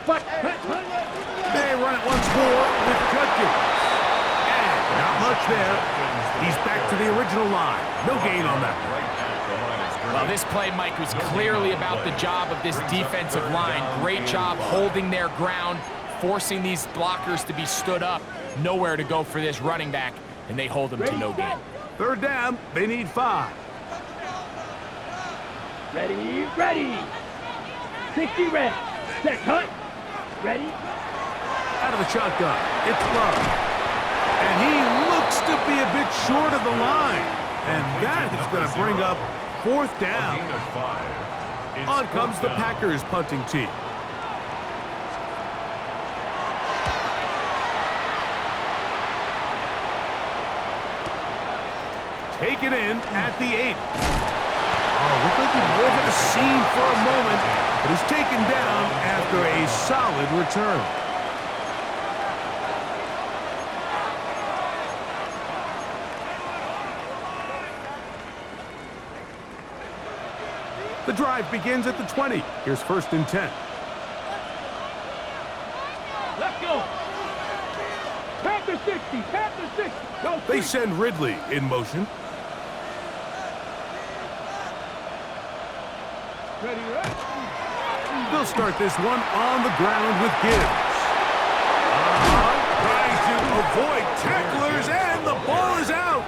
They run it once more with Judkins. And not much there. He's back to the original line. No gain on that. Well, this play, Mike, was clearly about the job of this defensive line. Great job holding their ground, forcing these blockers to be stood up. Nowhere to go for this running back, and they hold them to no gain. Third down, they need 5. Ready, ready. 60 ready. Set, cut. Ready. Out of the shotgun, it's Love. And he looks to be a bit short of the line. And that is going to bring up 4th down. On comes the Packers punting team. Taken in at the 8. Oh, looked like he was at a scene for a moment, but he's taken down after a solid return. The drive begins at the 20. Here's 1st and 10. Let's go. Panther 60. Panther 60. Go They send Ridley in motion. Ready, ready. They'll start this one on the ground with Gibbs. Trying to avoid tacklers, and the ball is out.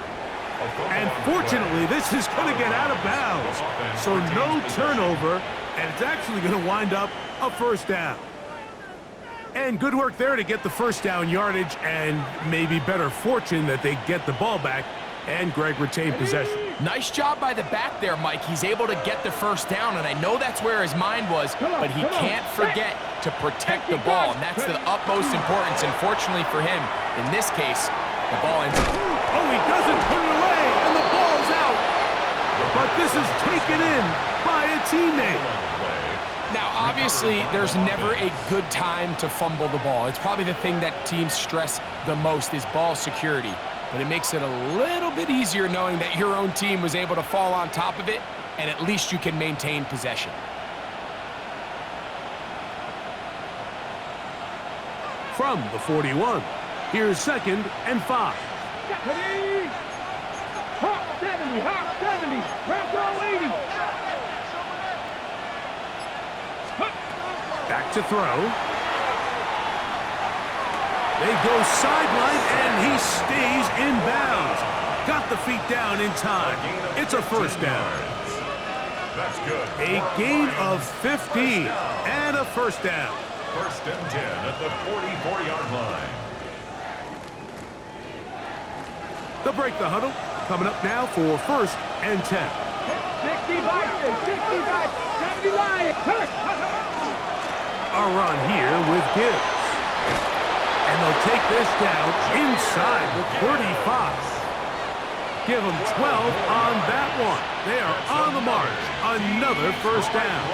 And fortunately, this is going to get out of bounds. So no turnover, and it's actually going to wind up a 1st down. And good work there to get the 1st down yardage, and maybe better fortune that they get the ball back, and Greg retained possession. Nice job by the back there, Mike. He's able to get the 1st down, and I know that's where his mind was, but he can't forget to protect the ball, and that's the utmost importance. And fortunately for him, in this case, the ball ends up. Oh, he doesn't put it away, and the ball's out. But this is taken in by a teammate. Now, obviously, there's never a good time to fumble the ball. It's probably the thing that teams stress the most is ball security. But it makes it a little bit easier knowing that your own team was able to fall on top of it, and at least you can maintain possession. From the 41, here's 2nd and 5. Ready. Hop 70. Hop 70. Round goal 80. Back to throw. They go sideline, and he stays in bounds. Got the feet down in time. It's a 1st down. That's good. A gain of 15 and a 1st down. 1st and 10 at the 44-yard line. They'll break the huddle. Coming up now for 1st and 10. 65, 70 line. A run here with Gibbs. And they'll take this down inside the 35. Give them 12 on that one. They are on the march. Another 1st down.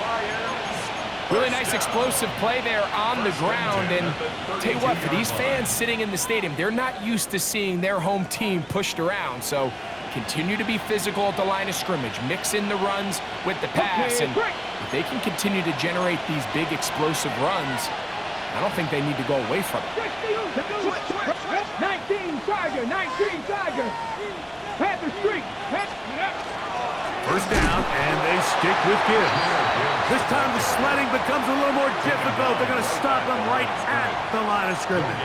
Really nice explosive play there on the ground. And tell you what, for these fans sitting in the stadium, they're not used to seeing their home team pushed around. So continue to be physical at the line of scrimmage. Mix in the runs with the pass. And if they can continue to generate these big explosive runs, I don't think they need to go away from it. 19 Tiger, 19 Tiger. Panther streak. 1st down, and they stick with Gibbs. This time the sledding becomes a little more difficult. They're going to stop him right at the line of scrimmage.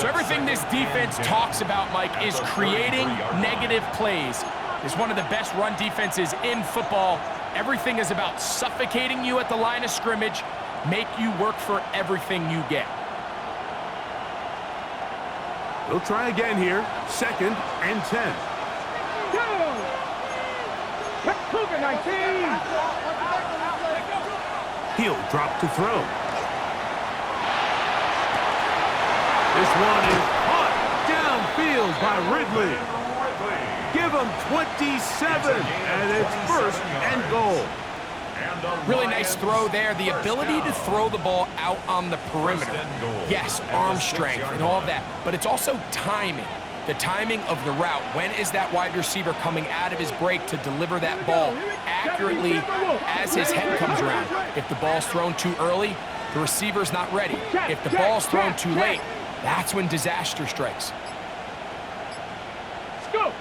So everything this defense talks about, Mike, is creating negative plays. It's one of the best run defenses in football. Everything is about suffocating you at the line of scrimmage, make you work for everything you get. They'll try again here. 2nd and 10. Go! Cougar 19. He'll drop to throw. This one is caught downfield by Ridley. Give him 27, and it's 1st and goal. Really nice throw there. The ability to throw the ball out on the perimeter. Yes, arm strength and all of that, but it's also timing. The timing of the route. When is that wide receiver coming out of his break to deliver that ball accurately as his head comes around? If the ball's thrown too early, The receiver's not ready. If the ball's thrown too late, that's when disaster strikes. Go.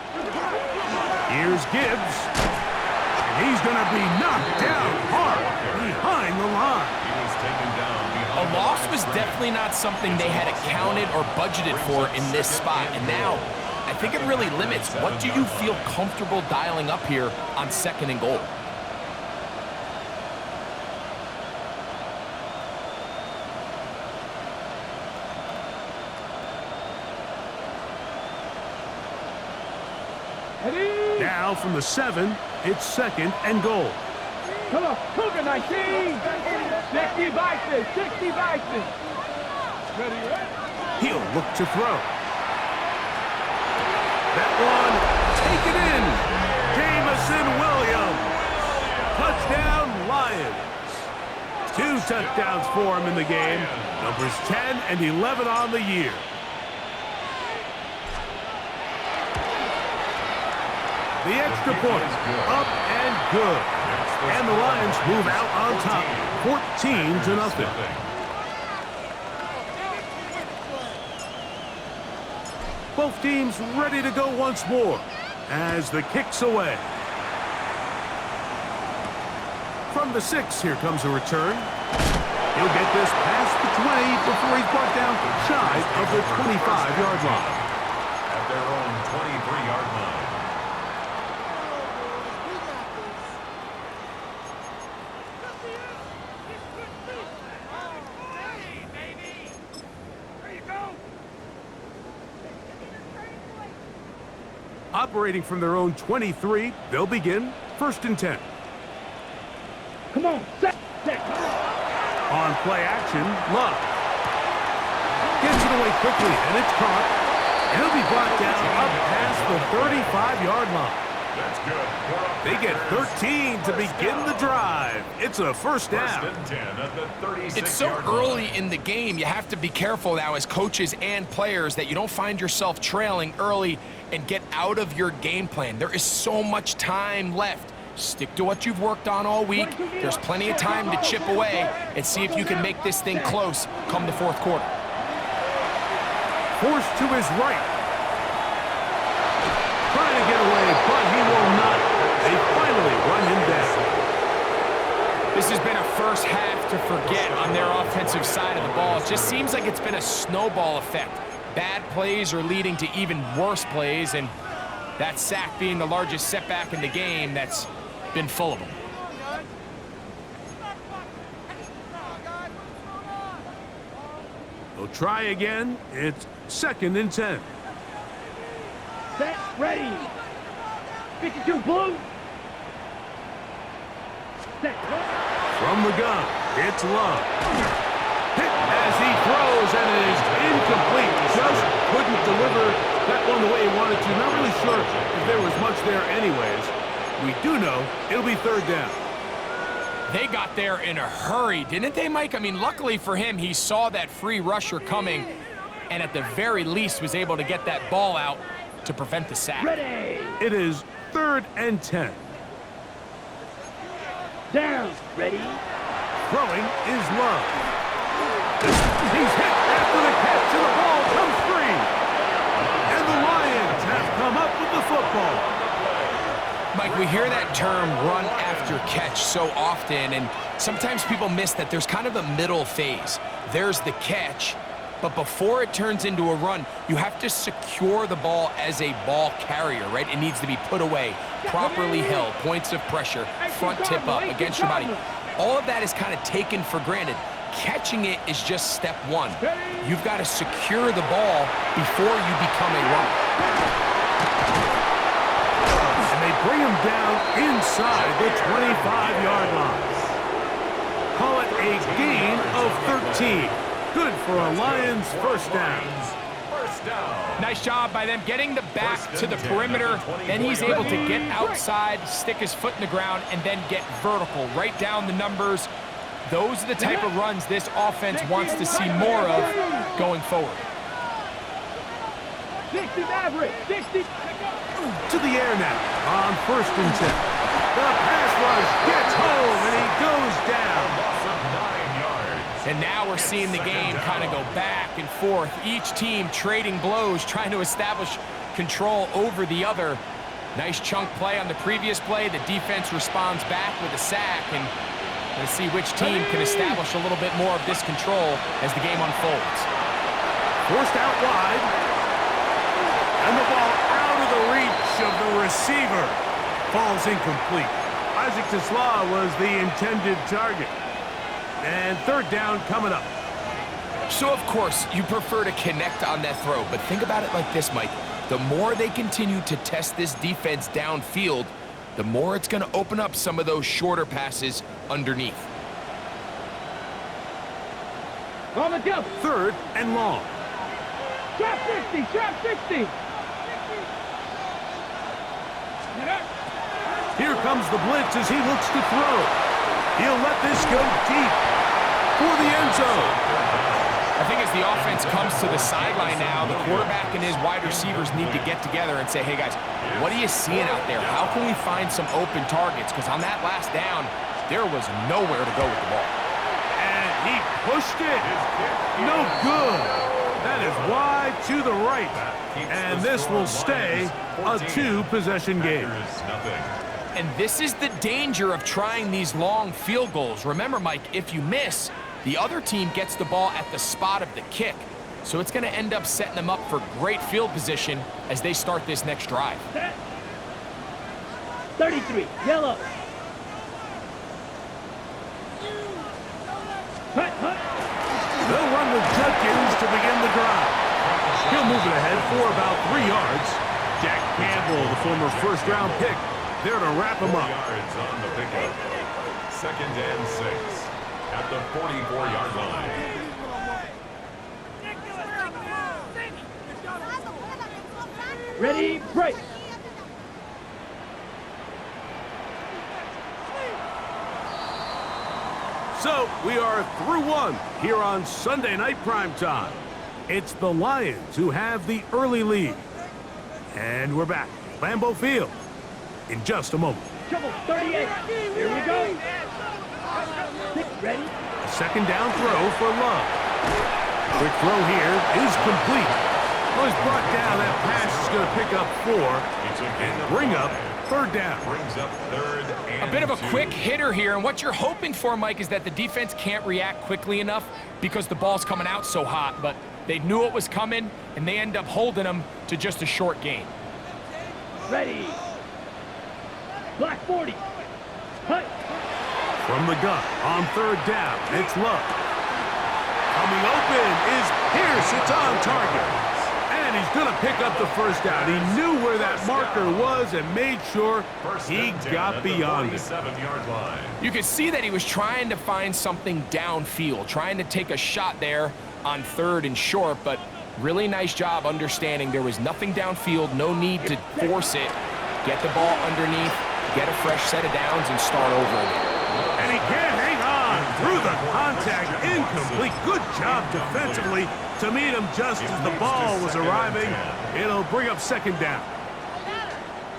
Here's Gibbs. And he's going to be knocked down hard behind the line. He was taken down A loss was definitely not something they had accounted or budgeted for in this spot. And now, I think it really limits what do you feel comfortable dialing up here on 2nd and goal. Now from the 7, it's 2nd and goal. Come on, Cougar 19. 60 Bison, 60 Bison. Ready, ready. He'll look to throw. That one taken in. Jamison Williams. Touchdown, Lions. 2 touchdowns for him in the game. Numbers 10 and 11 on the year. The extra point, up and good. And the Lions move out on top, 14-0. Both teams ready to go once more as the kick's away. From the 6, here comes a return. He'll get this past the 20 before he's brought down shy of the 25-yard line. At their own 23-yard line. Operating from their own 23, they'll begin 1st and 10. Come on, set. On play action, Love. Gets it away quickly, and it's caught. And he'll be brought down up past the 35-yard line. That's good. They get 13 to begin the drive. It's a first down. 1st and 10 at the 36-yard It's so line. early in the game, you have to be careful now as coaches and players that you don't find yourself trailing early and get out of your game plan. There is so much time left. Stick to what you've worked on all week. There's plenty of time to chip away and see if you can make this thing close come the 4th quarter. Forced to his right. Trying to get away, but he will not. They finally run him down. This has been a first half to forget on their offensive side of the ball. It just seems like it's been a snowball effect. Bad plays are leading to even worse plays, and that sack being the largest setback in the game that's been full of them. They'll try again. It's 2nd and 10. Set, ready. 52 blue. Set. From the gun, it's Love. Hit as he throws, and it is incomplete. Just couldn't deliver that one the way he wanted to. Not really sure if there was much there anyways. We do know it'll be 3rd down. They got there in a hurry, didn't they, Mike? I mean, luckily for him, he saw that free rusher coming and at the very least was able to get that ball out to prevent the sack. Ready. It is 3rd and 10. Down. Ready. Throwing is Love. He's hit after the catch, and the ball comes free. And the Lions have come up with the football. Mike, we hear that term run after catch so often, and sometimes people miss that there's kind of a middle phase. There's the catch, but before it turns into a run, you have to secure the ball as a ball carrier, right? It needs to be put away, properly held, points of pressure, front tip up against your body. All of that is kind of taken for granted. Catching it is just step one. You've got to secure the ball before you become a runner. And they bring him down inside the 25-yard line. Call it a gain of 13. Good for a Lions first down. Nice job by them getting the back to the perimeter. Then he's able to get outside, stick his foot in the ground, and then get vertical. Right down the numbers. Those are the type of runs this offense wants to see more of going forward. 60 Maverick. 60. To the air now on 1st and 10. The pass rush gets home, and he goes down. Loss of 9 yards. And now we're seeing the game kind of go back and forth. Each team trading blows, trying to establish control over the other. Nice chunk play on the previous play. The defense responds back with a sack, and let's see which team can establish a little bit more of this control as the game unfolds. Forced out wide. And the ball out of the reach of the receiver. Falls incomplete. Isaac Tesla was the intended target. And third down coming up. So, of course, you prefer to connect on that throw, but think about it like this, Mike. The more they continue to test this defense downfield, the more it's going to open up some of those shorter passes underneath. On the jump. Third and long. Trap 60, trap 60. Here comes the blitz as he looks to throw. He'll let this go deep for the end zone. I think as the offense comes to the sideline now, the quarterback and his wide receivers need to get together and say, hey, guys, what are you seeing out there? How can we find some open targets? Because on that last down, there was nowhere to go with the ball. And he pushed it. No good. That is wide to the right. And this will stay a two-possession game. And this is the danger of trying these long field goals. Remember, Mike, if you miss, the other team gets the ball at the spot of the kick. So it's going to end up setting them up for great field position as they start this next drive. 33, yellow. Hut, hut. They'll run with Judkins to begin the drive. He'll move it ahead for about 3 yards. Jack Campbell, the former first-round pick, there to wrap him up. Yards on the pickup. 2nd and 6 at the 44-yard line. Ready, break. So we are through one here on Sunday Night Primetime. It's the Lions who have the early lead. And we're back at Lambeau Field in just a moment. Trouble, 38. Here we go. Ready? A second down throw for Love. Quick throw here is complete. Was brought down. That pass is going to pick up 4 and bring up third down. Brings up 3rd and A bit of a 2. quick hitter here, and what you're hoping for, Mike, is that the defense can't react quickly enough because the ball's coming out so hot, but they knew it was coming, and they end up holding them to just a short gain. Ready. Black 40. Hut. From the gun on third down, it's Love. Coming open is Pierce. It's on target. And he's going to pick up the first down. He knew where that marker was and made sure he got beyond it. 47-yard line. You could see that he was trying to find something downfield, trying to take a shot there on third and short, but really nice job understanding there was nothing downfield, no need to force it. Get the ball underneath, get a fresh set of downs, and start over again. And he can't hang on through the contact. Incomplete. Good job defensively to meet him just as the ball was arriving. It'll bring up second down.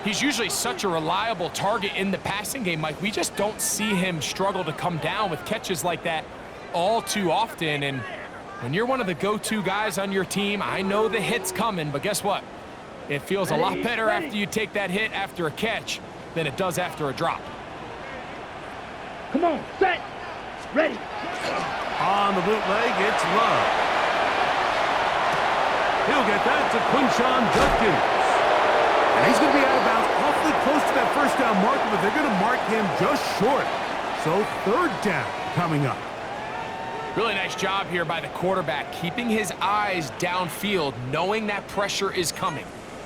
He's usually such a reliable target in the passing game, Mike. We just don't see him struggle to come down with catches like that all too often. And when you're one of the go-to guys on your team, I know the hit's coming, but guess what? It feels a lot better after you take that hit after a catch than it does after a drop. Come on, set. Ready. On the bootleg, it's Love. He'll get that to Quinshon Judkins. And he's going to be out of bounds awfully close to that first down marker, but they're going to mark him just short. So third down coming up. Really nice job here by the quarterback, keeping his eyes downfield, knowing that pressure is coming.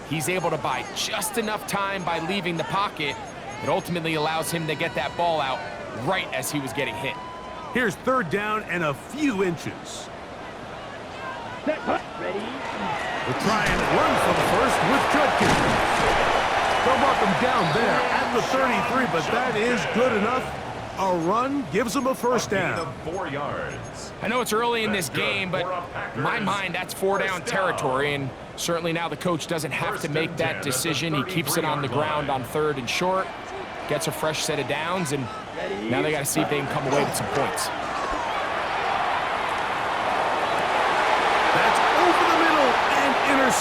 He's able to buy just enough time by leaving the pocket that ultimately allows him to get that ball out right as he was getting hit. Here's third down and a few inches. Set. Hut. Ready. We'll try and run for the first with Judkins. They'll mark him down there at the 33, but that is good enough. A run gives him a first down. 4 yards. I know it's early in this game, but in my mind, that's 4-down territory, and certainly now the coach doesn't have to make that decision. He keeps it on the ground on third and short, gets a fresh set of downs, and now they got to see if they can come away with some points.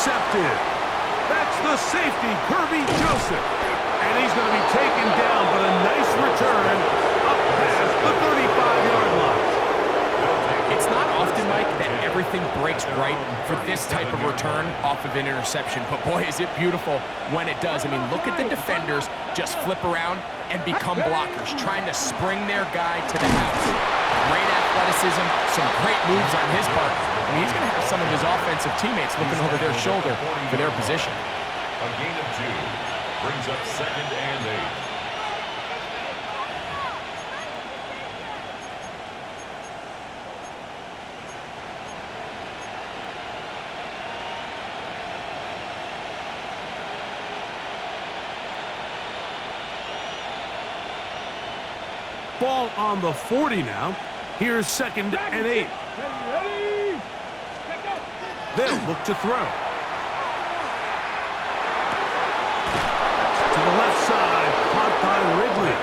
intercepted. That's the safety, Kirby Joseph. And he's going to be taken down, but a nice return up past the 35-yard line. It's not often, Mike, that everything breaks right for this type of return off of an interception. But boy, is it beautiful when it does. I mean, look at the defenders just flip around and become blockers, trying to spring their guy to the house. Great athleticism, some great moves on his part. I mean, he's going to have some of his offensive teammates looking over their shoulder for their position. A gain of 2 brings up 2nd and 8. Ball on the 40 now. Here's 2nd and 8. They'll look to throw. To the left side, caught by Ridley.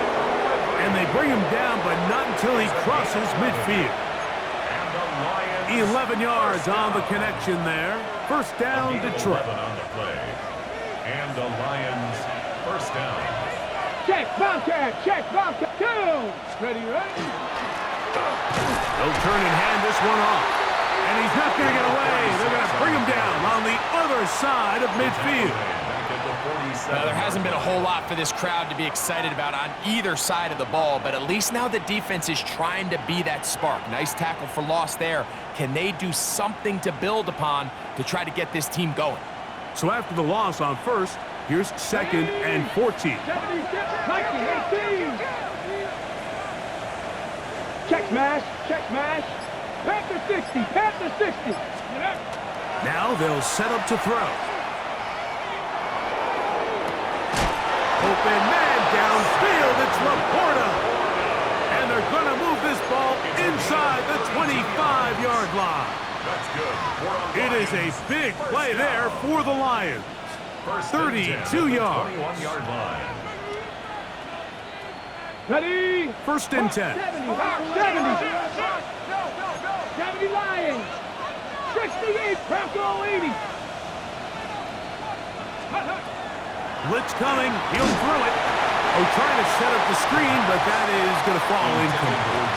And they bring him down, but not until he crosses midfield. 11 yards on the connection there. First down, Detroit. On the play. And the Lions, first down. Check, Bobcat, check, Bobcat, 2. Ready, ready. They'll turn and hand this one off. And he's not going to get away. They're going to bring him down on the other side of midfield. Well, there hasn't been a whole lot for this crowd to be excited about on either side of the ball, but at least now the defense is trying to be that spark. Nice tackle for loss there. Can they do something to build upon to try to get this team going? So after the loss on first, here's 2nd and 14. 18. Check smash, check smash. Panther 60, Panther 60. Now they'll set up to throw. Open man downfield, it's Laporta. And they're going to move this ball inside the 25-yard line. That's good. It is a big play there for the Lions. 32 yards. 21-yard line. Ready? First and 10. 70 Lions. 68 Bronco 80. Blitz coming. He'll throw it. Oh, trying to set up the screen, but that is going to fall incomplete.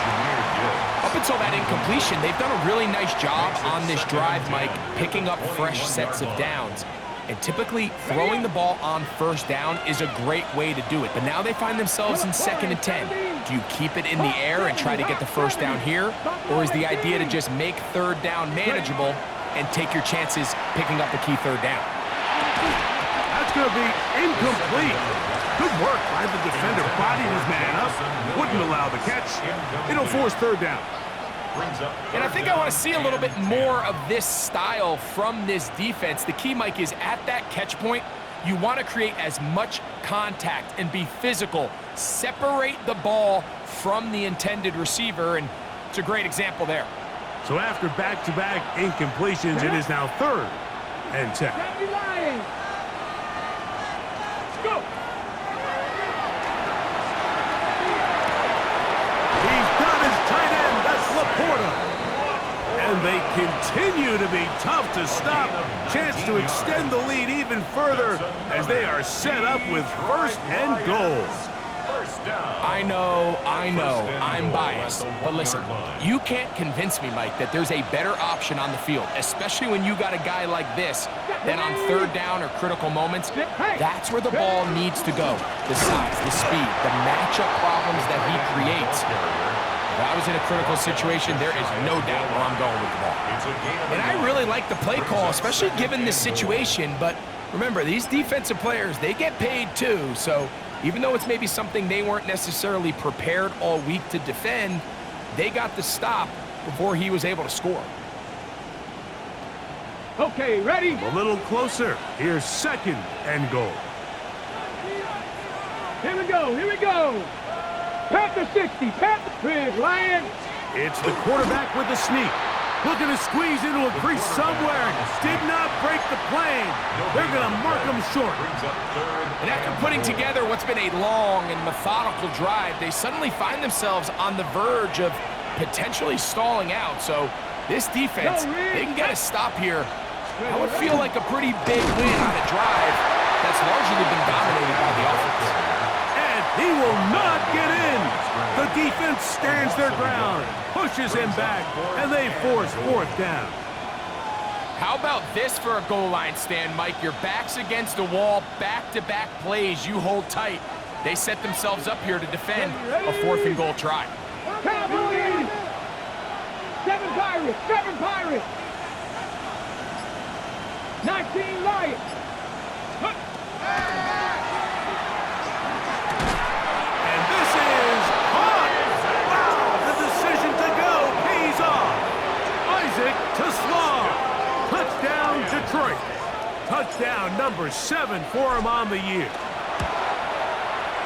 Up until that incompletion, they've done a really nice job on this drive, Mike, picking up fresh sets of downs. And typically, throwing the ball on first down is a great way to do it. But now they find themselves in 2nd and 10. Do you keep it in the air and try to get the first down here? Or is the idea to just make third down manageable and take your chances picking up the key third down? That's going to be incomplete. Good work by the defender. Bodied his man up. Wouldn't allow the catch. It'll force third down. And I think I want to see a little bit more of this style from this defense. The key, Mike, is at that catch point, you want to create as much contact and be physical. Separate the ball from the intended receiver, and it's a great example there. So after back-to-back incompletions, it is now 3rd and 10. Lions. Go. He's got his tight end. That's Laporta. And they continue to be tough to stop. Chance to extend the lead even further as they are set up with 1st and goal. I know, I'm biased. But listen, you can't convince me, Mike, that there's a better option on the field, especially when you got a guy like this, that on third down or critical moments, that's where the ball needs to go. The size, the speed, the matchup problems that he creates. If I was in a critical situation, there is no doubt where I'm going with the ball. And I really like the play call, especially given this situation. But remember, these defensive players, they get paid too. So even though it's maybe something they weren't necessarily prepared all week to defend, they got the stop before he was able to score. Okay, ready? A little closer. Here's 2nd and goal. Here we go, here we go. Panther 60, Panther big Lion. It's the quarterback with the sneak. Looking to squeeze into a crease somewhere. Did not break the plane. They're going to mark him short. And after putting together what's been a long and methodical drive, they suddenly find themselves on the verge of potentially stalling out. So this defense, they can get a stop here That would feel like a pretty big win on a drive that's largely been dominated by the offense. And he will not get in. The defense stands their ground, pushes him back, and they force fourth down. How about this for a goal line stand, Mike? Your back's against the wall, back-to-back plays, you hold tight. They set themselves up here to defend a 4th and goal try. Cowboys! 7 Pirates! 7 Pirates! 19 Lions! And this is hot! Wow, the decision to go pays off. Isaac to Slaw. Touchdown, Detroit. Touchdown number 7 for him on the year.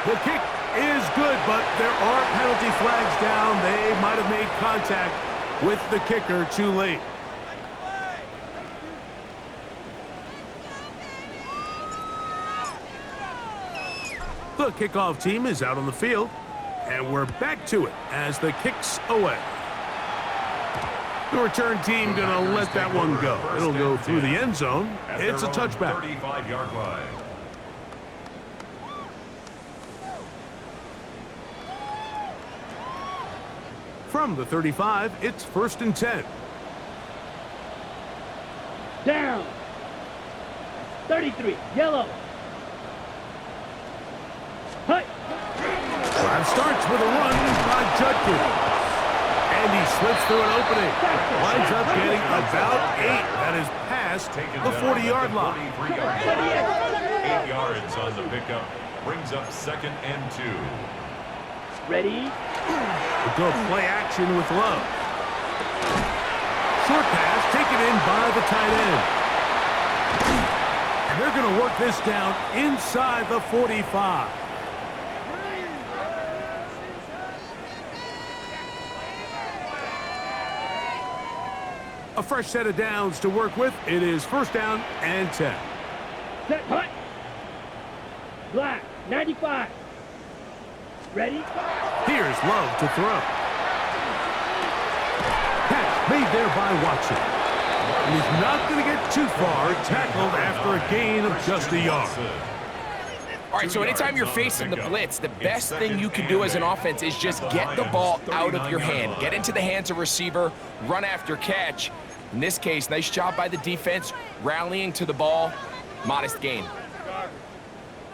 The kick is good, but there are penalty flags down. They might have made contact with the kicker too late. The kickoff team is out on the field, and we're back to it as the kick's away. The return team gonna let that one go. It'll go through the end zone. It's a touchback. 35-yard line. From the 35, it's 1st and 10. Down! 33, yellow! Hut! Drive starts with a run by Judkins. And he slips through an opening. Winds up getting about 8. That is past the 40-yard line. 8 yards on the pickup. Brings up 2nd and 2. Ready? We'll go play action with Love. Short pass taken in by the tight end. And they're going to work this down inside the 45. A fresh set of downs to work with. It is 1st down and 10. Set, hut! Black, 95. Ready? Here's Love to throw. Catch made there by Watson. And he's not going to get too far, tackled after a gain of just a yard. All right, so anytime you're facing the blitz, the best thing you can do as an offense is just get the ball out of your hand. Get into the hands of receiver, run after catch. In this case, nice job by the defense, rallying to the ball. Modest gain.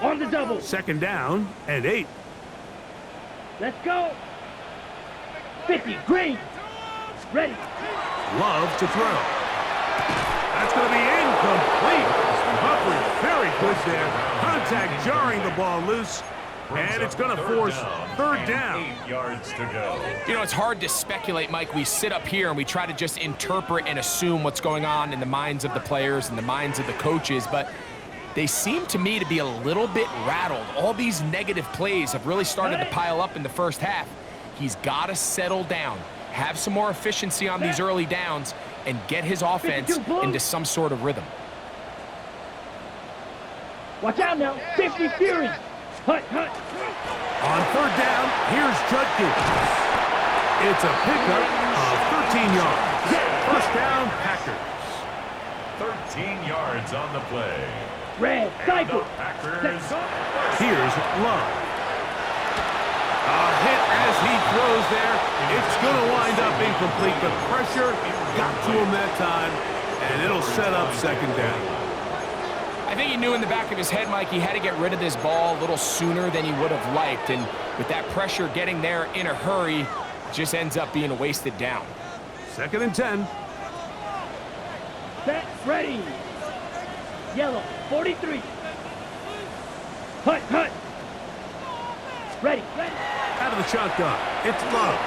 On the double. 2nd down and 8. Let's go. 50, green. Ready. Love to throw. That's going to be incomplete. Coverage very good there. Contact jarring the ball loose. And it's going to force 3rd down. 8 yards to go. You know, it's hard to speculate, Mike. We sit up here and we try to just interpret and assume what's going on in the minds of the players and the minds of the coaches, but they seem to me to be a little bit rattled. All these negative plays have really started to pile up in the first half. He's got to settle down, have some more efficiency on these early downs, and get his offense into some sort of rhythm. Watch out now. 50, Fury. Hut, hut. On 3rd down, here's Judkins. It's a pickup of 13 yards. 1st down, Packers. 13 yards on the play. Red, And cycle. the Packers. Here's Love. A hit as he throws there. It's going to wind up incomplete. The pressure got to him that time, and it'll set up 2nd down. I think he knew in the back of his head, Mike, he had to get rid of this ball a little sooner than he would have liked. And with that pressure getting there in a hurry, it just ends up being a wasted down. 2nd and 10. Set, ready. Yellow, 43. Hut, hut. Ready, ready. Out of the shotgun, it's Love.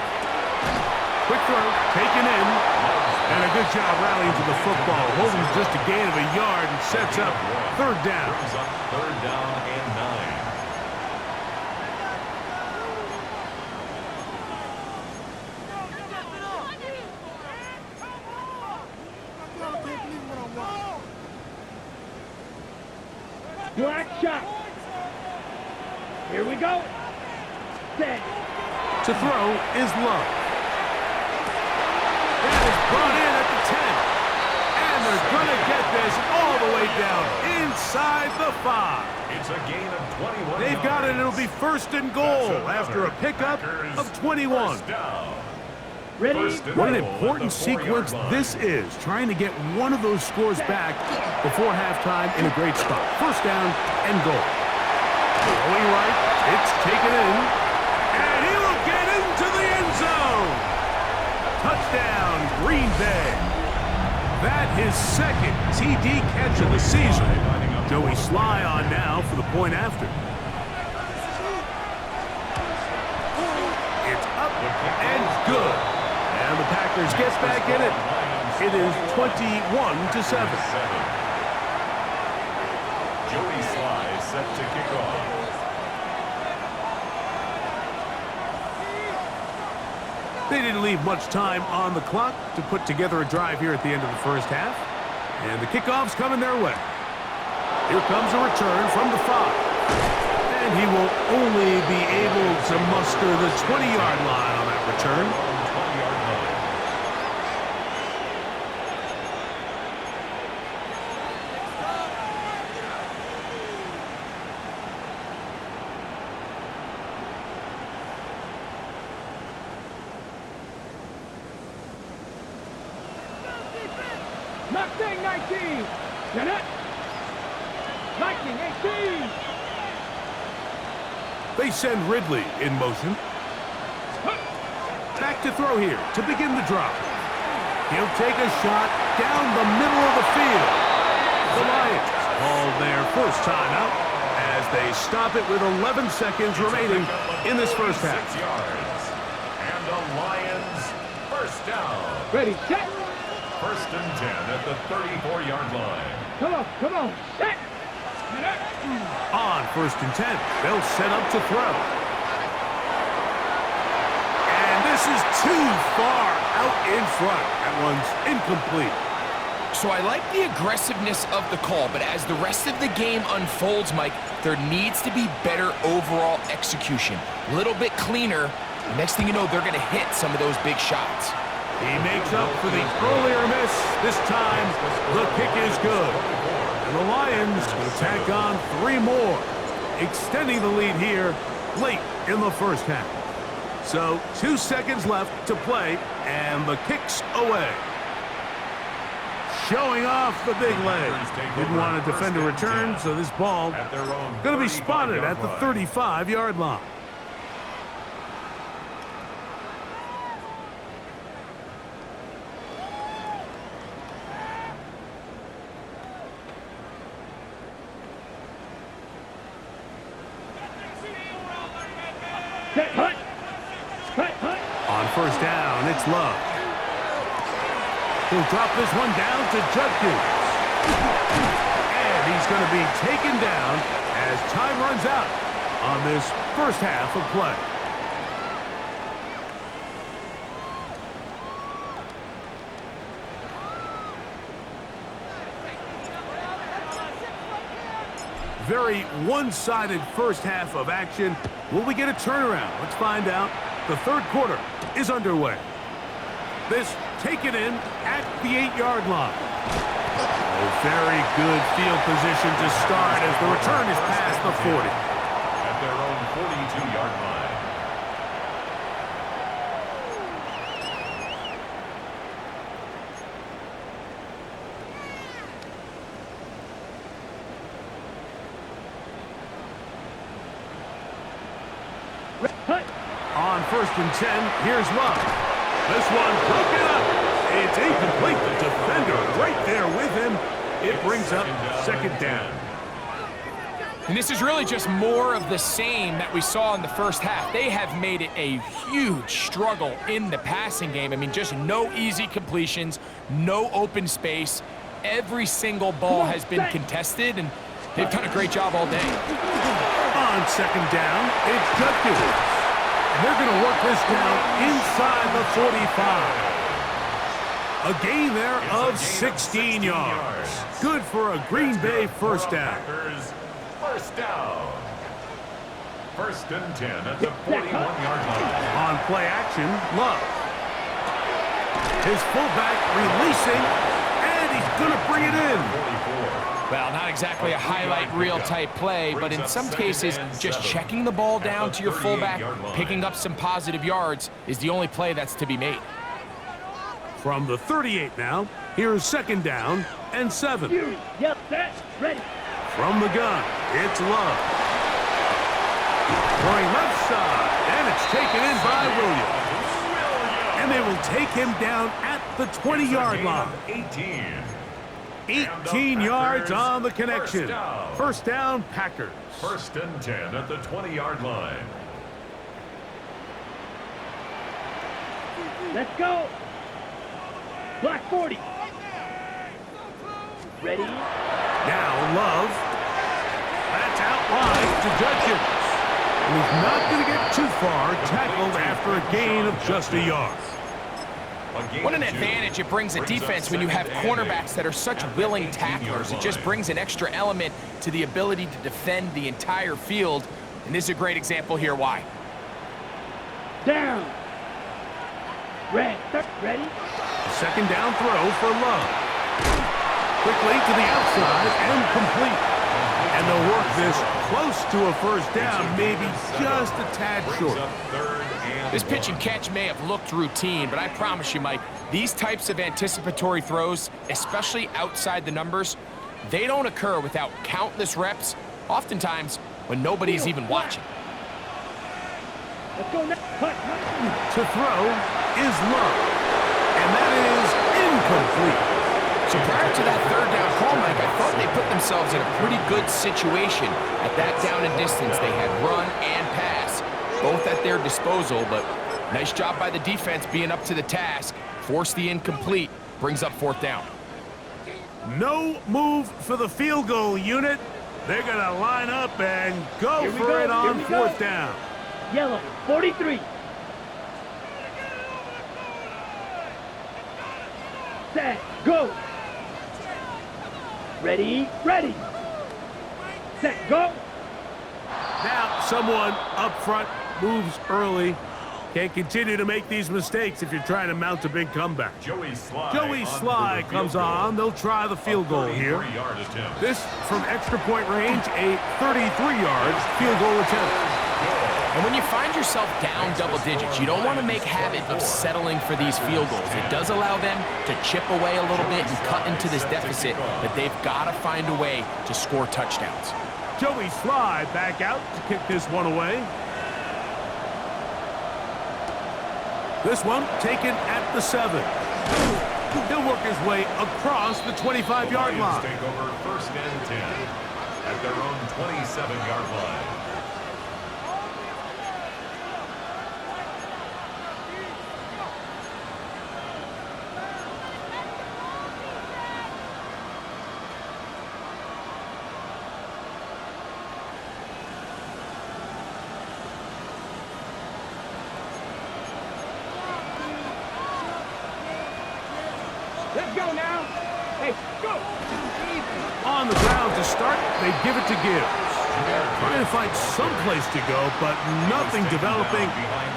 Quick throw, taken in. And a good job rallying to the football. Holding just a gain of a yard and sets up 3rd down. Brings up 3rd down and 9. Black shot. Here we go. Set. To throw is Love. That is brought in at the 10. And they're going to get this all the way down inside the 5. It's a gain of 21 They've got it, and it'll be first and goal after a pickup of 21. Ready? What an important sequence this is, trying to get one of those scores back before halftime in a great spot. First down and goal. Going right, it's taken in, and he will get into the end zone. Touchdown, Green Bay. That his second TD catch of the season. Joey Sly on now for the point after. It's up and good. And the Packers gets back in it. It is 21-7. Joey Sly set to kick off. They didn't leave much time on the clock to put together a drive here at the end of the first half. And the kickoff's coming their way. Here comes a return from the 5. And he will only be able to muster the 20-yard line on that return. Mustang 19. Get it? 19-18. They send Ridley in motion. Back to throw here to begin the drop. He'll take a shot down the middle of the field. The Lions call their first timeout as they stop it with 11 seconds remaining in this first half. 6 yards. And the Lions first down. Ready, set. First and 10 at the 34-yard line. Come on, set. On first and 10, they'll set up to throw. And this is too far out in front. That one's incomplete. So I like the aggressiveness of the call, but as the rest of the game unfolds, Mike, there needs to be better overall execution. A little bit cleaner. The next thing you know, they're going to hit some of those big shots. He makes up for the earlier miss. This time, the kick is good. And the Lions will tack on 3 more, extending the lead here late in the first half. So 2 seconds left to play, and the kick's away. Showing off the big leg. Didn't want to defend a return, so this ball going to be spotted at the 35-yard line. On first down, it's Love. He'll drop this one down to Judkins. And he's going to be taken down as time runs out on this first half of play. Very one-sided first half of action. Will we get a turnaround? Let's find out. The third quarter is underway. This taken in at the 8-yard line. A very good field position to start as the return is past the 40. At their own 42-yard line. On first and 10, here's Love. This one broken up. It's incomplete. The defender right there with him. It brings up second down. And this is really just more of the same that we saw in the first half. They have made it a huge struggle in the passing game. I mean, just no easy completions, no open space. Every single ball has been contested, and they've done a great job all day. On second down, it's Judkins. And they're going to work this down inside the 45. A gain there of 16 yards. Good for a Green Bay first down. First down. First and 10 at the 41-yard line. On play action, Love. His fullback releasing, and he's going to bring it in. 44. Well, not exactly a highlight reel type play, but in some cases, just checking the ball down to your fullback, picking up some positive yards is the only play that's to be made. From the 38 now, here's 2nd down and 7. Yep, set, ready. From the gun, it's Love. Throwing left side, and it's taken in by Williams. And they will take him down at the 20-yard line. 18 yards on the connection. First down, Packers. 1st and 10 at the 20-yard line. Let's go. Black 40. Ready? Now Love. That's out wide to Judkins. And he's not going to get too far, tackled after a gain of just a yard. What an advantage it brings a defense when you have cornerbacks that are such willing tacklers. It just brings an extra element to the ability to defend the entire field. And this is a great example here why. Down. Red. Ready? 2nd down throw for Love. Quickly to the outside and complete. And they'll work this close to a first down, maybe just a tad short. This pitch and catch may have looked routine, but I promise you, Mike, these types of anticipatory throws, especially outside the numbers, they don't occur without countless reps, oftentimes when nobody's even watching. Let's go now. To throw is Love. And that is incomplete. So prior to that 3rd down call, Mike, I thought they put themselves in a pretty good situation. At that down and distance, they had run and pass, both at their disposal, but nice job by the defense being up to the task. Force the incomplete, brings up 4th down. No move for the field goal unit. They're going to line up and go for it on 4th down. Yellow, 43. Set, go. Ready, ready. Set, go. Now someone up front moves early. Can't continue to make these mistakes if you're trying to mount a big comeback. Joey Slye comes on. They'll try the field goal here. This from extra point range, a 33-yard field goal attempt. And when you find yourself down double digits, you don't want to make habit of settling for these field goals. It does allow them to chip away a little bit and cut into this deficit, but they've got to find a way to score touchdowns. Joey Slye back out to kick this one away. This one taken at the 7. He'll work his way across the 25-yard line. Take over 1st and 10 at their own 27-yard line. Let's go now. Hey, go. On the ground to start, they give it to Gibbs. Trying to find some place to go, but nothing developing.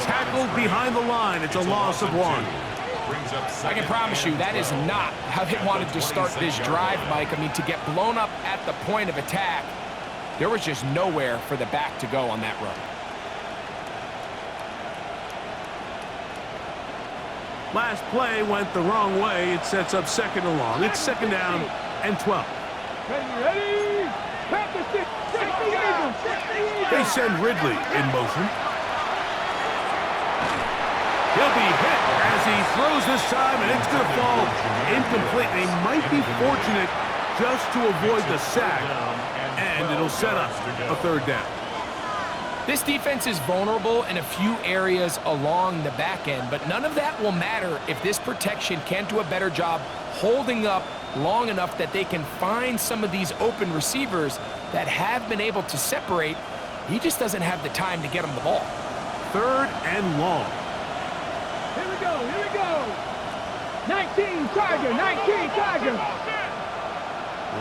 Tackled behind the line. It's a loss of 1. I can promise you that is not how they wanted to start this drive, Mike. I mean, to get blown up at the point of attack, there was just nowhere for the back to go on that run. Last play went the wrong way. It sets up 2nd and long. It's 2nd down and 12. Ready? Practice it. They send Ridley in motion. He'll be hit as he throws this time, and it's going to fall incomplete. They might be fortunate just to avoid the sack, and it'll set up a 3rd down. This defense is vulnerable in a few areas along the back end, but none of that will matter if this protection can't do a better job holding up long enough that they can find some of these open receivers that have been able to separate. He just doesn't have the time to get them the ball. 3rd and long. Here we go, here we go. 19 Tiger, 19 Tiger.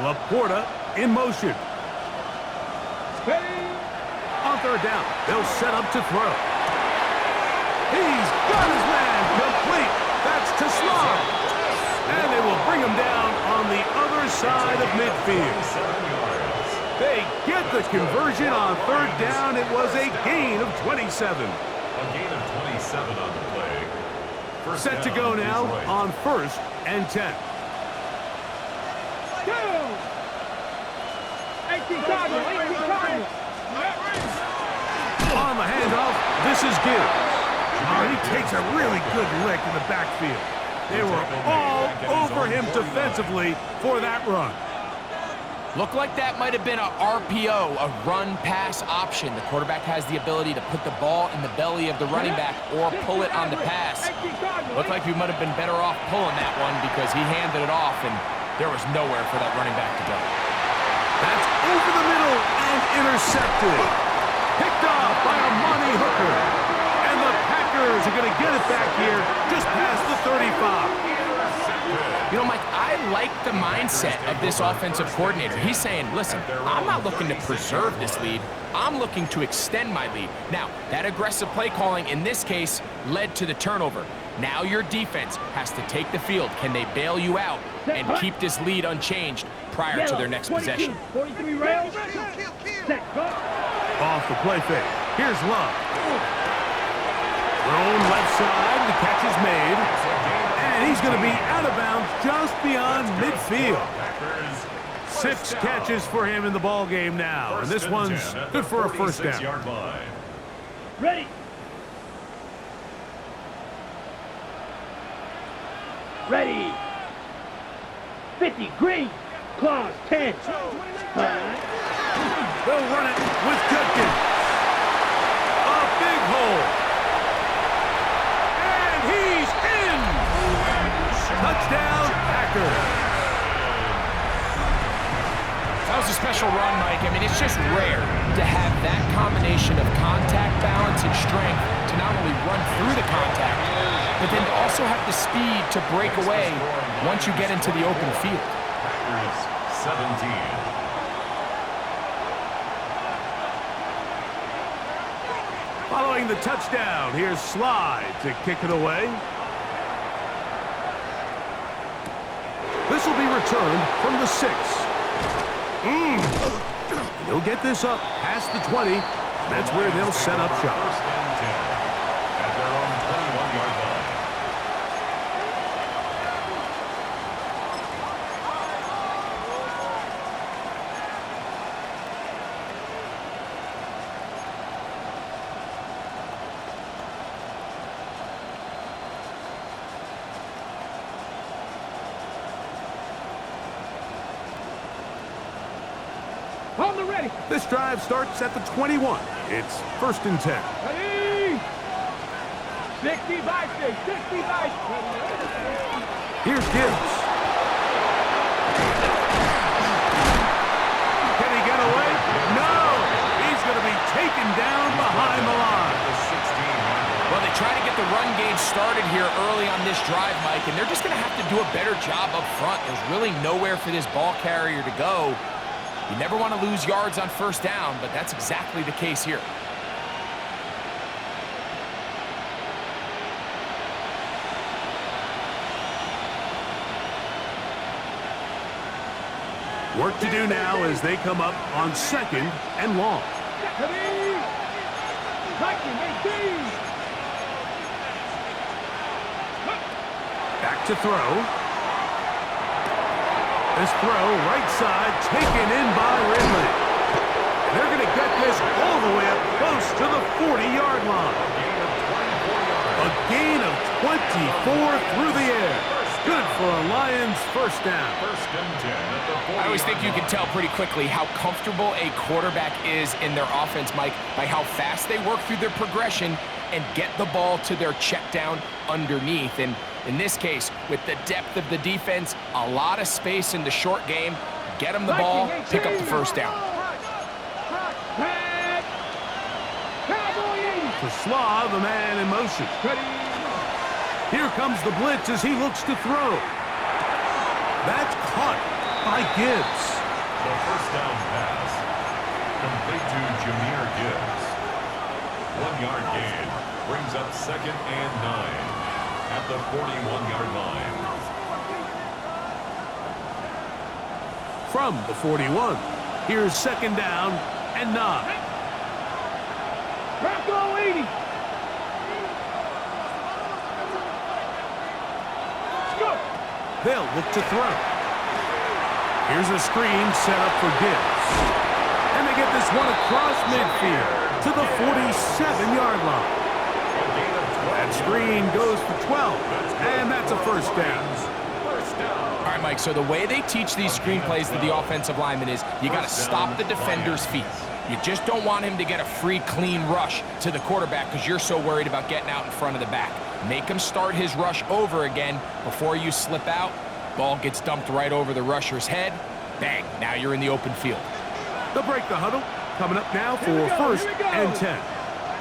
Laporta in motion. Ready? On 3rd down, they'll set up to throw. He's got his man complete. That's to Slye. And they will bring him down on the side of midfield. 7 yards. They get the conversion on third down. It was a gain of 27. A gain of 27 on the play. First Set to down go is now right. on 1st and 10. Go! 18 Cardinal, 18 Cardinal. On the handoff, this is Gibbs. Oh, he takes a really good lick in the backfield. They were all over him defensively for that run. Looked like that might have been a RPO, a run-pass option. The quarterback has the ability to put the ball in the belly of the running back or pull it on the pass. Looked like we might have been better off pulling that one because he handed it off, and there was nowhere for that running back to go. That's over the middle and intercepted. Picked off by a Monty Hooker. And the Packers are going to get it back here just past the 35. You know, Mike, I like the mindset of this offensive coordinator. He's saying, listen, I'm not looking to preserve this lead. I'm looking to extend my lead. Now, that aggressive play calling in this case led to the turnover. Now your defense has to take the field. Can they bail you out and keep this lead unchanged prior to their next possession? 43 rails. Set, go. Off the play fake. Here's Love. Thrown left side. The catch is made. And he's going to be out of bounds just beyond midfield. 6 catches for him in the ball game now. And this one's good for a first down. Ready. Ready. 50, green. Claws, 10. They'll run it with Judkins. A big hole. And he's in. Touchdown, Packers. That was a special run, Mike. I mean, it's just rare to have that combination of contact, balance, and strength to not only run through the contact, but then to also have the speed to break away once you get into the open field. Packers 17. Following the touchdown, here's Slide to kick it away. This will be returned from the 6. He'll get this up past the 20. That's where they'll set up shop. First and 10 at their own 21-yard line. On the ready. This drive starts at the 21. It's 1st and 10. Ready. 60 by 6. 60 by 6. Here's Gibbs. Can he get away? No! He's going to be taken down behind the line. Well, they try to get the run gauge started here early on this drive, Mike, and they're just going to have to do a better job up front. There's really nowhere for this ball carrier to go. You never want to lose yards on first down, but that's exactly the case here. Work to do now as they come up on 2nd and long. Ready. 19, 18. Back to throw. This throw, right side, taken in by Ridley. They're going to get this all the way up close to the 40-yard line. A gain of 24 through the air. Good for a Lions first down. First and 10 at the 40. I always think you can tell pretty quickly how comfortable a quarterback is in their offense, Mike, by how fast they work through their progression and get the ball to their check down underneath. And in this case, with the depth of the defense, a lot of space in the short game, get them the ball, pick up the first down. To Slaw, the man in motion. Here comes the blitz as he looks to throw. That's caught by Gibbs. The first down pass, complete to Jahmyr Gibbs. 1-yard gain, brings up 2nd and 9 at the 41-yard line. from the 41. Here's second down and 9. Bronco 80. Go. They'll look to throw. Here's a screen set up for Gibbs. And they get this one across midfield to the 47-yard line. That screen goes for 12, and that's a first down. All right, Mike, so the way they teach these screenplays to the offensive lineman is you got to stop the defender's feet. You just don't want him to get a free, clean rush to the quarterback because you're so worried about getting out in front of the back. Make him start his rush over again before you slip out. Ball gets dumped right over the rusher's head. Bang, now you're in the open field. They'll break the huddle. Coming up now for first and 10.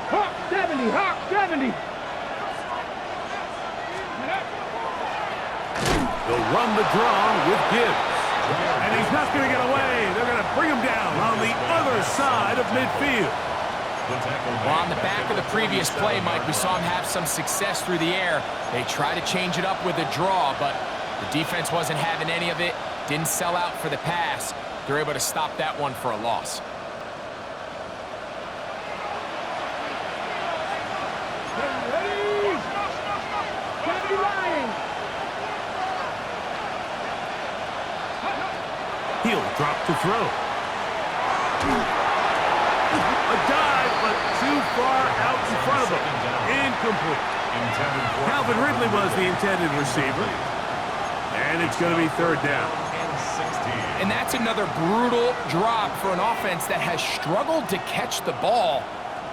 Hawk 70, Hawk 70. They'll run the draw with Gibbs. And he's not going to get away. They're going to bring him down on the other side of midfield. Well, on the back of the previous play, Mike, we saw him have some success through the air. They tried to change it up with a draw, but the defense wasn't having any of it. Didn't sell out for the pass. They're able to stop that one for a loss. He'll drop to throw. A dive, but too far out in front of him. Incomplete. Calvin Ridley was the intended receiver. And it's going to be third down. And that's another brutal drop for an offense that has struggled to catch the ball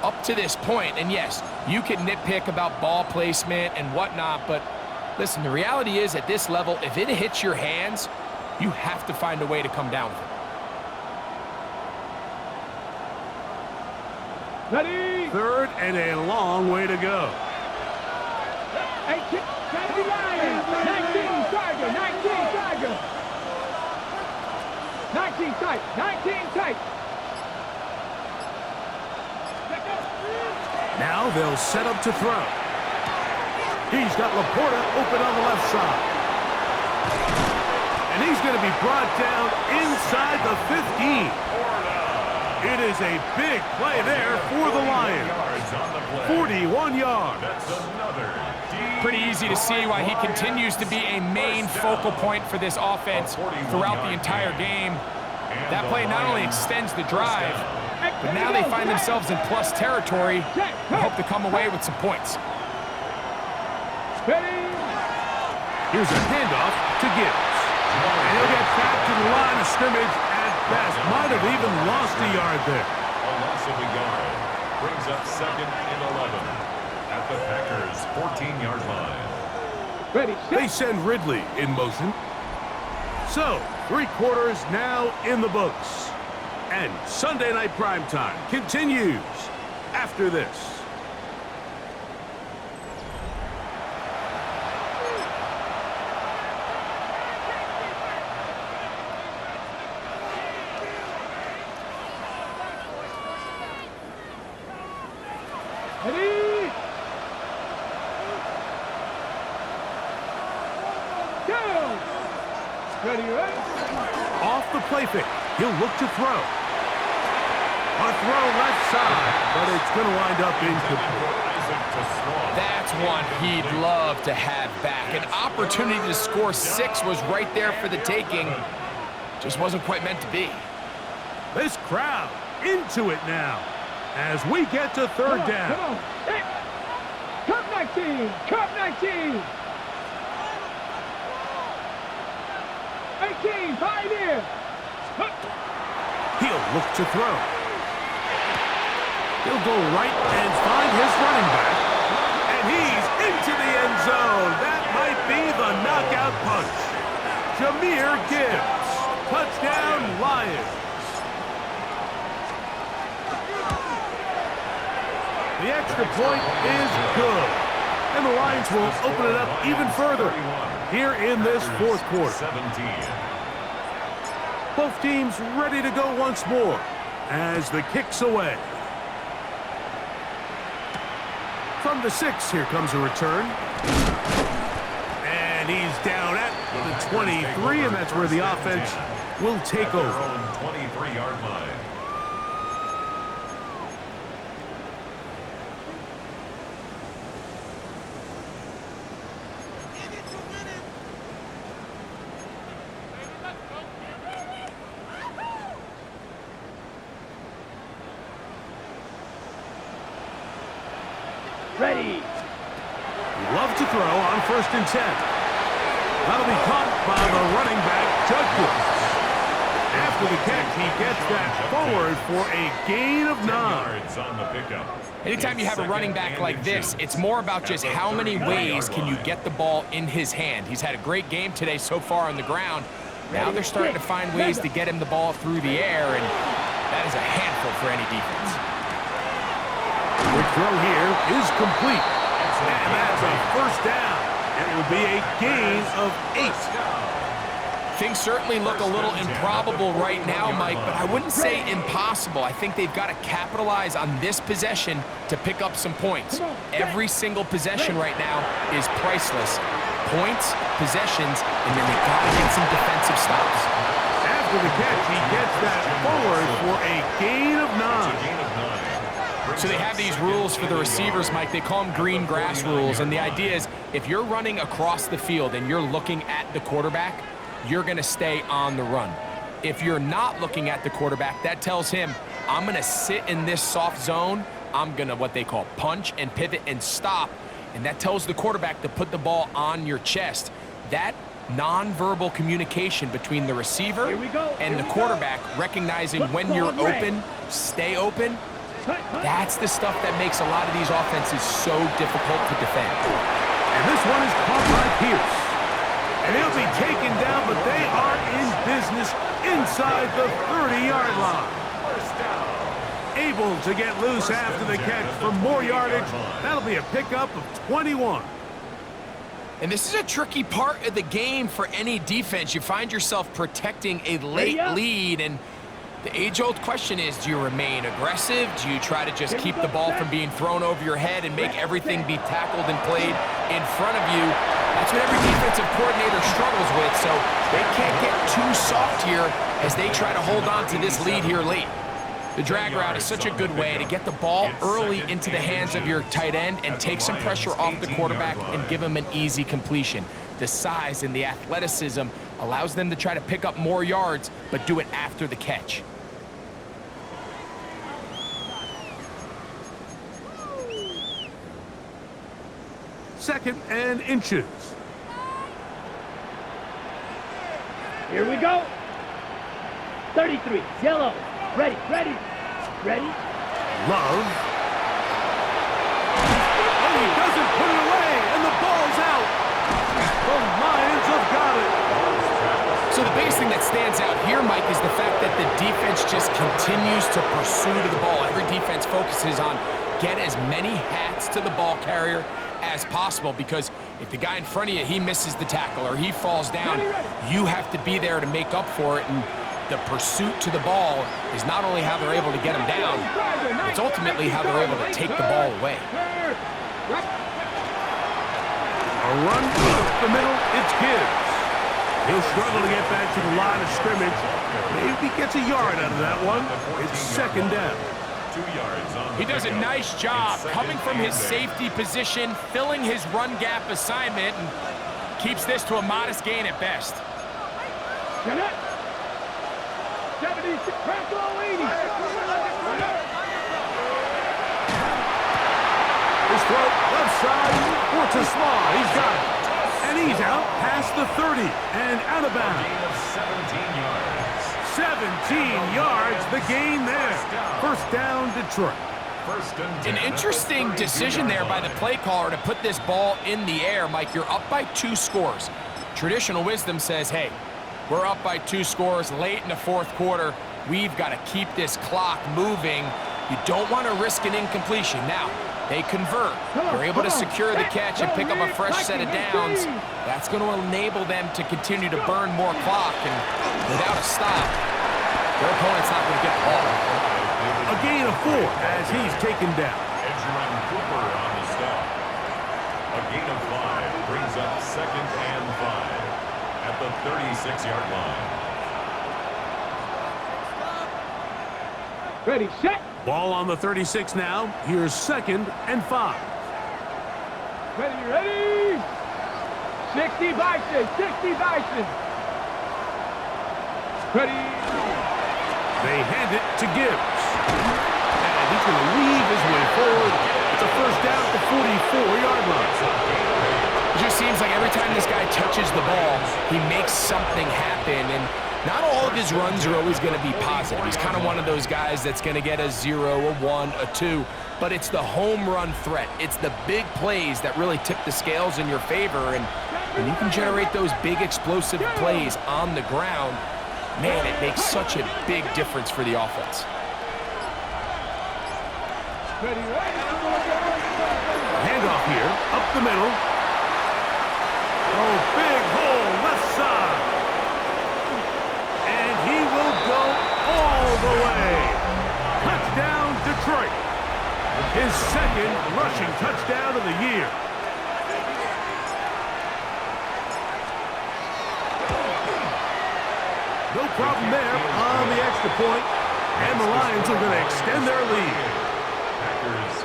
up to this point. And yes, you can nitpick about ball placement and whatnot, but listen, the reality is at this level, if it hits your hands, you have to find a way to come down with it. Ready? Third and a long way to go. 18, 19 Tiger, 19 Tiger. 19 tight, 19 tight. Now they'll set up to throw. He's got Laporta open on the left side. And he's going to be brought down inside the 15. It is a big play there for the Lions. 41 yards. Pretty easy to see why he continues to be a main focal point for this offense throughout the entire game. That play not only extends the drive, but now they find themselves in plus territory and hope to come away with some points. Here's a handoff to Gibbs. And he'll get back to the line of scrimmage at best. Might have even lost a yard there. A loss of a yard brings up second and 11 at the Packers' 14-yard line. Ready, They send Ridley in motion. So, 3 quarters now in the books. And Sunday Night Primetime continues after this. ready, go. Ready, ready. Off the play fake, he'll look to throw. A throw left side, but it's going to wind up incomplete. That's one he'd love to have back. An opportunity to score 6 was right there for the taking. Just wasn't quite meant to be. This crowd into it now as we get to third down. Come on. Hey. Cup 19. Cup 19. 18. Pioneer. He'll look to throw. He'll go right and find his running back. And he's into the end zone. That might be the knockout punch. Jahmyr Gibbs. Touchdown, Lions. The extra point is good. And the Lions will open it up even further here in this fourth quarter. 17. Both teams ready to go once more as the kick's away. From the 6, here comes a return. And he's down at the 23, and that's where the offense will take at their over. own 23-yard line. Ready. Love to throw on 1st and 10. That'll be caught by the running back, Judkins. After the catch, he gets that forward for a gain of 9. Yards on the pickup. Anytime you have a running back like this, it's more about just how many ways can you get the ball in his hand. He's had a great game today so far on the ground. Now they're starting to find ways to get him the ball through the air, and that is a handful for any defense. The throw here is complete. And that's a 1st down. It will be a gain of 8. Things certainly look a little improbable right now, Mike, but I wouldn't say impossible. I think they've got to capitalize on this possession to pick up some points. Every single possession right now is priceless. Points, possessions, and then they've got to get some defensive stops. After the catch, he gets that forward for a gain of 9. So they have these rules for the receivers, Mike. They call them green grass rules, and the idea is if you're running across the field and you're looking at the quarterback, you're going to stay on the run. If you're not looking at the quarterback, that tells him, I'm going to sit in this soft zone. I'm going to what they call punch and pivot and stop, and that tells the quarterback to put the ball on your chest. That nonverbal communication between the receiver and the quarterback, recognizing when you're open, stay open, that's the stuff that makes a lot of these offenses so difficult to defend. And this one is caught by Pierce. And he'll be taken down, but they are in business inside the 30-yard line. Able to get loose after the catch for more yardage. That'll be a pickup of 21. And this is a tricky part of the game for any defense. You find yourself protecting a late lead, and the age-old question is, do you remain aggressive? Do you try to just keep the ball from being thrown over your head and make everything be tackled and played in front of you? That's what every defensive coordinator struggles with, so they can't get too soft here as they try to hold on to this lead here late. The drag route is such a good way to get the ball early into the hands of your tight end and take some pressure off the quarterback and give him an easy completion. The size and the athleticism allows them to try to pick up more yards, but do it after the catch. Second and inches. Here we go. 33, yellow. Ready, ready, ready. Love. Oh, he doesn't put it away, and the ball's out. The Lions have got it. So the biggest thing that stands out here, Mike, is the fact that the defense just continues to pursue to the ball. Every defense focuses on get as many hats to the ball carrier as possible, because if the guy in front of you, he misses the tackle or he falls down, you have to be there to make up for it. And the pursuit to the ball is not only how they're able to get him down, it's ultimately how they're able to take the ball away. A run up the middle, it's Gibbs. He'll struggle to get back to the line of scrimmage. Maybe gets a yard out of that one. It's 2nd down. 2 yards on He does a nice job coming from his safety position, filling his run gap assignment, and keeps this to a modest gain at best. 76, Franco 80. His throw, left side, wants a small. He's got it. And he's out past the 30 and out of bounds. gain of 17 yards. 17 yards, the gain there. 1st down, Detroit. First and An 10 interesting at the decision 30-yard there by the line. play caller to put this ball in the air. Mike, you're up by 2 scores. Traditional wisdom says, hey, we're up by 2 scores late in the 4th quarter. We've got to keep this clock moving. You don't want to risk an incompletion. Now, they convert. They're able to secure the catch and pick up a fresh set of downs. That's going to enable them to continue to burn more clock, and without a stop, their opponent's not going to get the ball. A gain of 4 as he's taken down. Edgerrin Cooper on the stop. A gain of 5 brings up 2nd and 5 at the 36-yard line. Ready, set. Ball on the 36 now. Here's 2nd and 5. Ready. 60 Bison, 60 Bison. Ready. They hand it to Gibbs. And he's going to weave his way forward. It's a first down at the 44-yard line. It just seems like every time this guy touches the ball, he makes something happen. And not all of his runs are always going to be positive. He's kind of one of those guys that's going to get a 0, a 1, a 2. But it's the home run threat. It's the big plays that really tip the scales in your favor. And when you can generate those big explosive plays on the ground, man, it makes such a big difference for the offense. Handoff here, up the middle. Oh, big hole, left side. And he will go all the way. Touchdown, Detroit. His 2nd rushing touchdown of the year. No problem there on the extra point, and the Lions are going to extend their lead. Packers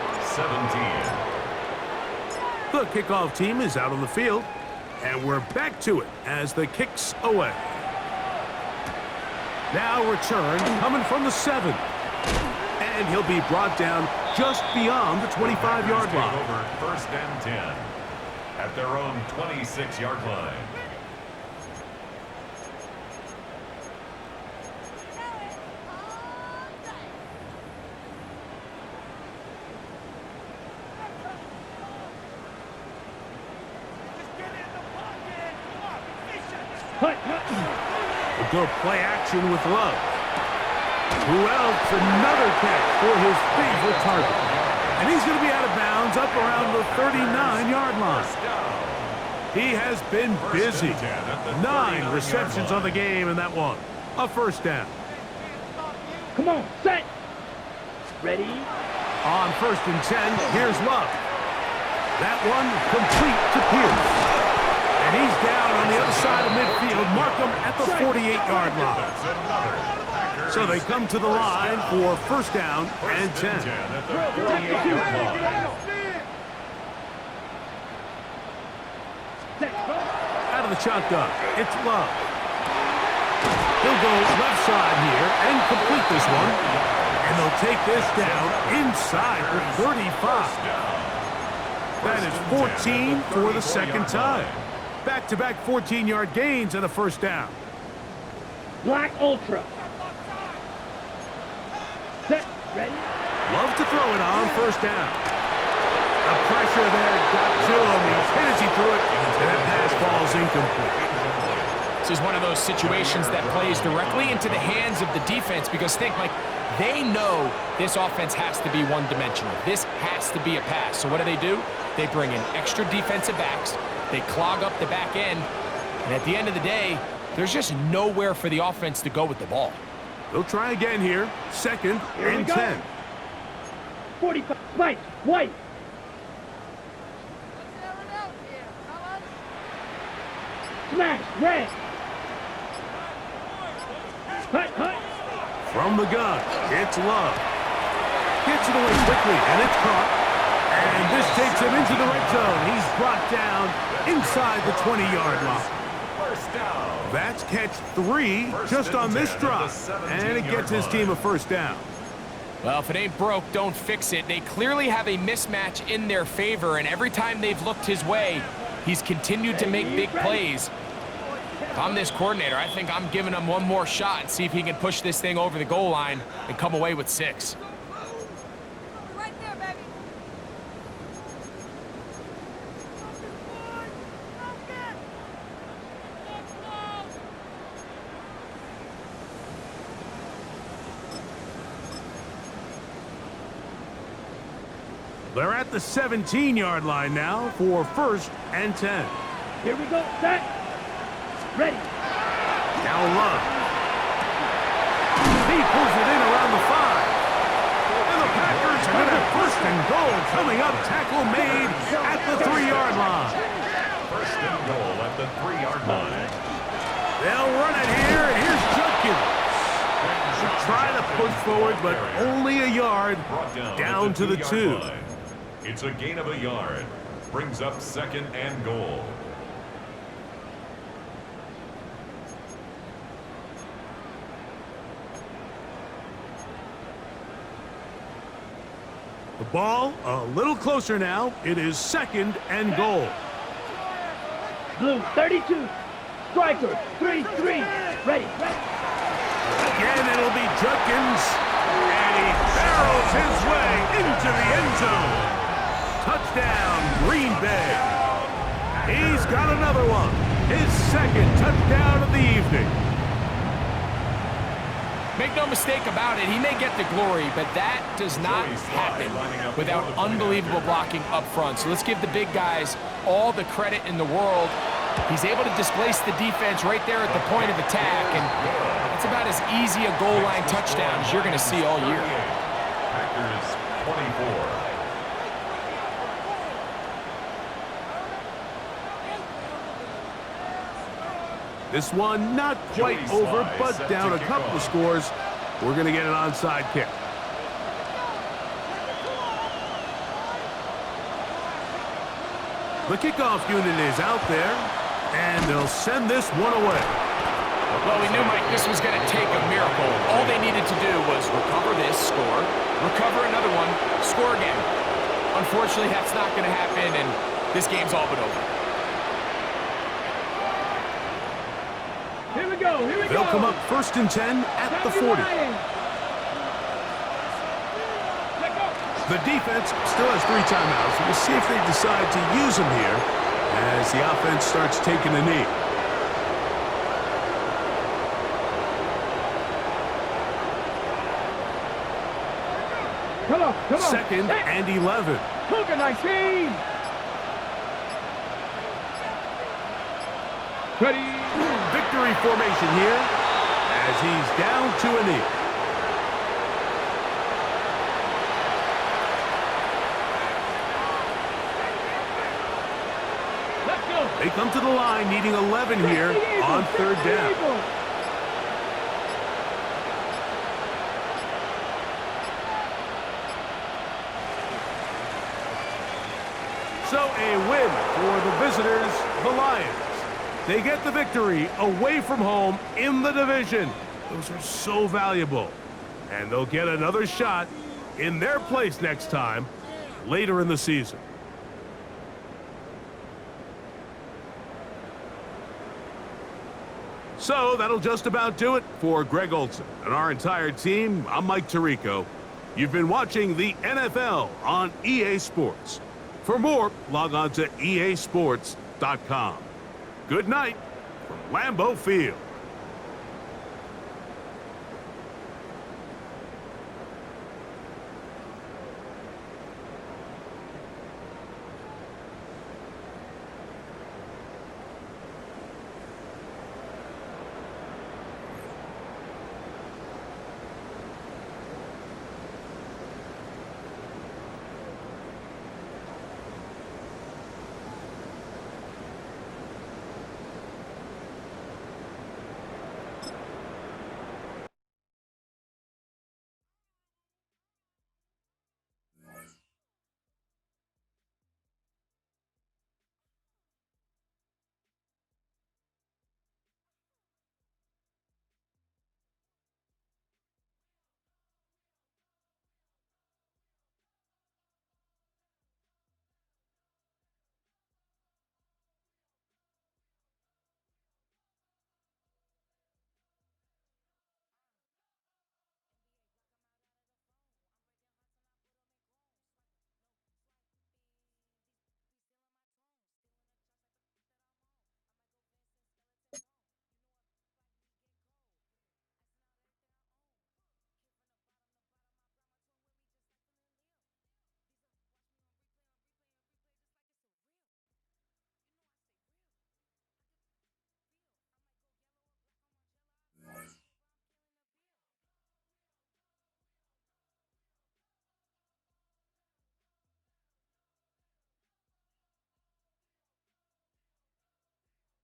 17. The kickoff team is out on the field, and we're back to it as the kick's away. Now return coming from the 7. And he'll be brought down just beyond the 25-yard line. Over 1st and 10 at their own 26-yard line. A good play action with Love. Who else? Another catch for his favorite target. And he's going to be out of bounds up around the 39-yard line. He has been busy. 9 receptions on the game in that one. A first down. Come on, set. Ready. On 1st and 10, here's Love. That one complete to Pierce. And he's down on the other side of midfield. Mark him at the 48-yard line. So they come to the line for 1st down and 10. Out of the shotgun, it's Love. He'll go left side here and complete this one. And they'll take this down inside the 35. That is 14 for the 2nd time. Back-to-back 14-yard gains and a first down. Black Ultra. Set. Ready. Love to throw it on 1st down. The pressure there got to him. He's hit as he threw it, and that pass falls incomplete. This is one of those situations that plays directly into the hands of the defense because think, like, they know this offense has to be one-dimensional. This has to be a pass. So what do? They bring in extra defensive backs. They clog up the back end. And at the end of the day, there's just nowhere for the offense to go with the ball. They'll try again here. 2nd and 10. 45. Spike. White. Smash. Red. Hut. From the gun, it's Love. Gets it away quickly, and it's caught. And this takes him into the red zone. He's brought down inside the 20-yard line. That's catch 3 just on this drive. And it gets his team a first down. Well, if it ain't broke, don't fix it. They clearly have a mismatch in their favor, and every time they've looked his way, he's continued to make big plays. If I'm this coordinator, I think I'm giving him one more shot and see if he can push this thing over the goal line and come away with 6. Right there, baby. They're at the 17-yard line now for 1st and 10. Here we go. Set. Ready. Now Love. He pulls it in around the 5. And the Packers are going to have 1st and goal coming up. Tackle made at the 3-yard line. 1st and goal at the 3-yard line. They'll run it here, and here's Judkins. Trying to push forward, but only a yard. Brought Down at to the 2. line. It's a gain of a yard. Brings up 2nd and goal. The ball a little closer now. It is 2nd and goal. Blue 32. Striker 3-3. Ready. Again, it'll be Judkins, and he barrels his way into the end zone. Touchdown, Green Bay. He's got another one. His 2nd touchdown of the evening. Make no mistake about it, he may get the glory, but that does not happen without unbelievable blocking up front. So let's give the big guys all the credit in the world. He's able to displace the defense right there at the point of attack, and it's about as easy a goal line touchdown as you're going to see all year. Packers 24. This one not quite over, but down a couple of scores. We're going to get an onside kick. The kickoff unit is out there, and they'll send this one away. Well, we knew, Mike, this was going to take a miracle. All they needed to do was recover this, score, recover another one, score again. Unfortunately, that's not going to happen, and this game's all but over. Here we go. Here we go. They'll come up 1st and 10 at the 40. The defense still has 3 timeouts. We'll see if they decide to use them here as the offense starts taking a knee. Come on. 2nd and 11. Cougar 19. Ready. Victory formation here as he's down to a knee. Let's go. They come to the line needing 11 here on 3rd down. So a win for the visitors, the Lions. They get the victory away from home in the division. Those are so valuable. And they'll get another shot in their place next time, later in the season. So that'll just about do it for Greg Olson and our entire team. I'm Mike Tirico. You've been watching the NFL on EA Sports. For more, log on to easports.com. Good night from Lambeau Field.